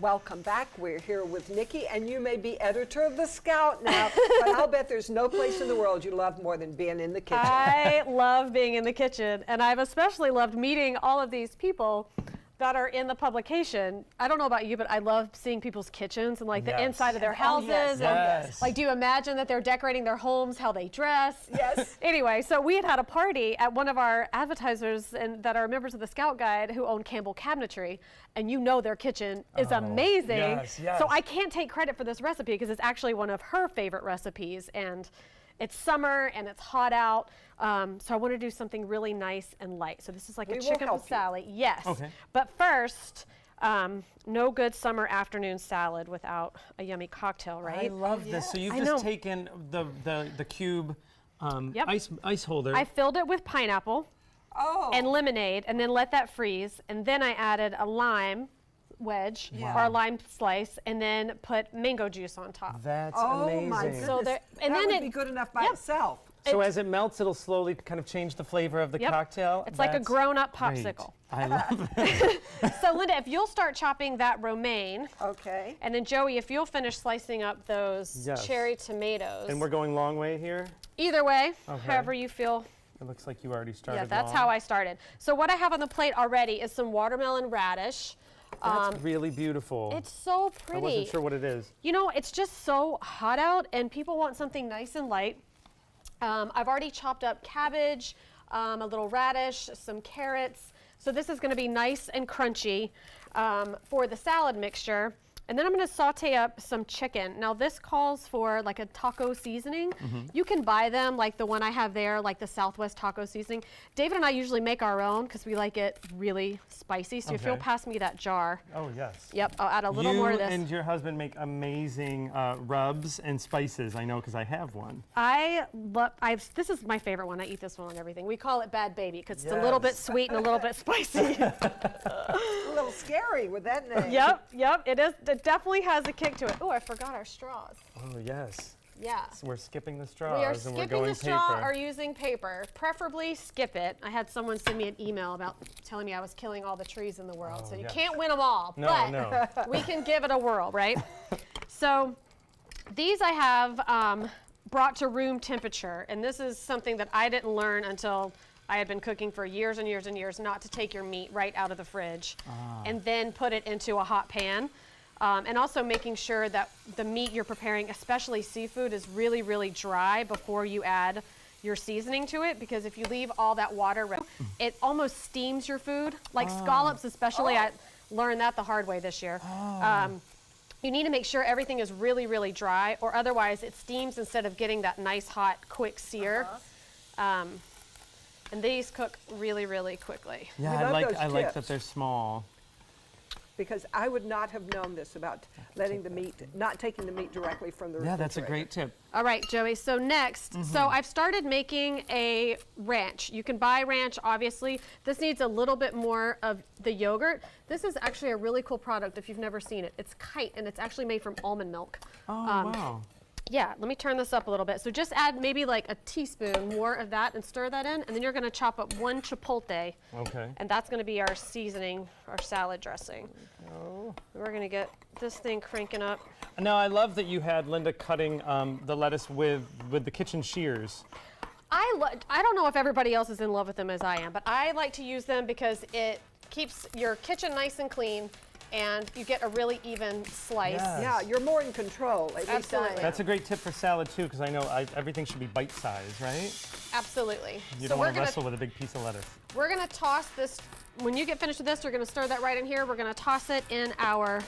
Welcome back. We're here with Nikki, and you may be editor of The Scout now, but I'll bet there's no place in the world you love more than being in the kitchen. I love being in the kitchen, and I've especially loved meeting all of these people that are in the publication. I don't know about you, but I love seeing people's kitchens and like the inside of their houses. And like, do you imagine that they're decorating their homes, how they dress? Yes. Anyway, so we had a party at one of our advertisers and that are members of the Scout Guide who own Campbell Cabinetry, and you know their kitchen is amazing. Yes, yes. So I can't take credit for this recipe because it's actually one of her favorite recipes, and it's summer and it's hot out. So I want to do something really nice and light. So this is like a chicken posale. Yes. Okay. But first, no good summer afternoon salad without a yummy cocktail, right? I love this. So you've just taken the cube ice holder. I filled it with pineapple and lemonade, and then let that freeze. And then I added a lime wedge or a lime slice, and then put mango juice on top. That's amazing. Oh my goodness. So that then would be good enough by itself. So as it melts, it'll slowly kind of change the flavor of the cocktail. It's like a grown-up popsicle. I love it. So Linda, if you'll start chopping that romaine. Okay. And then Joey, if you'll finish slicing up those cherry tomatoes. And we're going long way here? Either way, however you feel. It looks like you already started. Yeah, that's how I started. So what I have on the plate already is some watermelon radish. That's really beautiful. It's so pretty. I wasn't sure what it is. You know, it's just so hot out, and people want something nice and light. I've already chopped up cabbage, a little radish, some carrots. So this is going to be nice and crunchy for the salad mixture. And then I'm going to saute up some chicken. Now this calls for like a taco seasoning. You can buy them like the one I have there, like the Southwest taco seasoning. David and I usually make our own because we like it really spicy. So if you'll pass me that jar. Oh, yes. Yep, I'll add a little more of this. You and your husband make amazing rubs and spices. I know because I have one. This is my favorite one. I eat this one on everything. We call it Bad Baby because it's a little bit sweet and a little bit spicy. A little scary with that name. Yep, it is. It definitely has a kick to it. Oh, I forgot our straws. Oh, yes. Yeah. So we're skipping the straws. We are and skipping we're going the straw paper. or using paper. Preferably skip it. I had someone send me an email about telling me I was killing all the trees in the world. So you can't win them all. But we can give it a whirl, right? So these I have brought to room temperature. And this is something that I didn't learn until I had been cooking for years and years and years, not to take your meat right out of the fridge and then put it into a hot pan. And also making sure that the meat you're preparing, especially seafood, is really, really dry before you add your seasoning to it, because if you leave all that water, it almost steams your food. Like scallops especially, I learned that the hard way this year. You need to make sure everything is really, really dry, or otherwise it steams instead of getting that nice, hot, quick sear. And these cook really, really quickly. Yeah, I like that they're small. Because I would not have known this about letting the meat, not taking the meat directly from the refrigerator. Yeah, that's a great tip. All right, Joey, so next, so I've started making a ranch. You can buy ranch, obviously. This needs a little bit more of the yogurt. This is actually a really cool product if you've never seen it. It's Kite, and it's actually made from almond milk. Oh, wow. Yeah, let me turn this up a little bit. So just add maybe like a teaspoon more of that and stir that in, and then you're gonna chop up 1 chipotle. Okay. And that's gonna be our seasoning, our salad dressing. We're gonna get this thing cranking up. Now I love that you had Linda cutting the lettuce with the kitchen shears. I don't know if everybody else is in love with them as I am, but I like to use them because it keeps your kitchen nice and clean, and you get a really even slice. Yes. Yeah, you're more in control. Absolutely. That's a great tip for salad too, because I know everything should be bite-sized, right? Absolutely. You don't want to wrestle with a big piece of lettuce. We're going to toss this, when you get finished with this, you're going to stir that right in here. We're going to toss it in our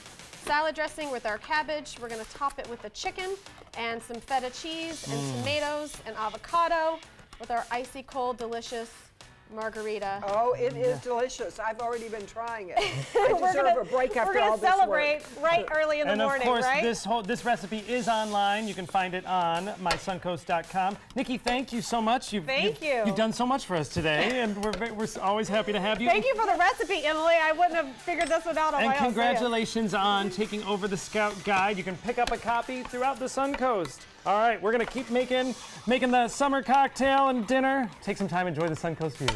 salad dressing with our cabbage. We're going to top it with the chicken and some feta cheese and tomatoes and avocado with our icy cold, delicious margarita. Oh, it is delicious. I've already been trying it. I deserve a break after all this work. We're going to celebrate right early in the morning, right? And of course, this recipe is online. You can find it on mysuncoast.com. Nikki, thank you so much. Thank you. You've done so much for us today, and we're always happy to have you. Thank you for the recipe, Emily. I wouldn't have figured this one out on my own. And congratulations on taking over the Scout Guide. You can pick up a copy throughout the Suncoast. All right, we're going to keep making the summer cocktail and dinner. Take some time, enjoy the Suncoast view.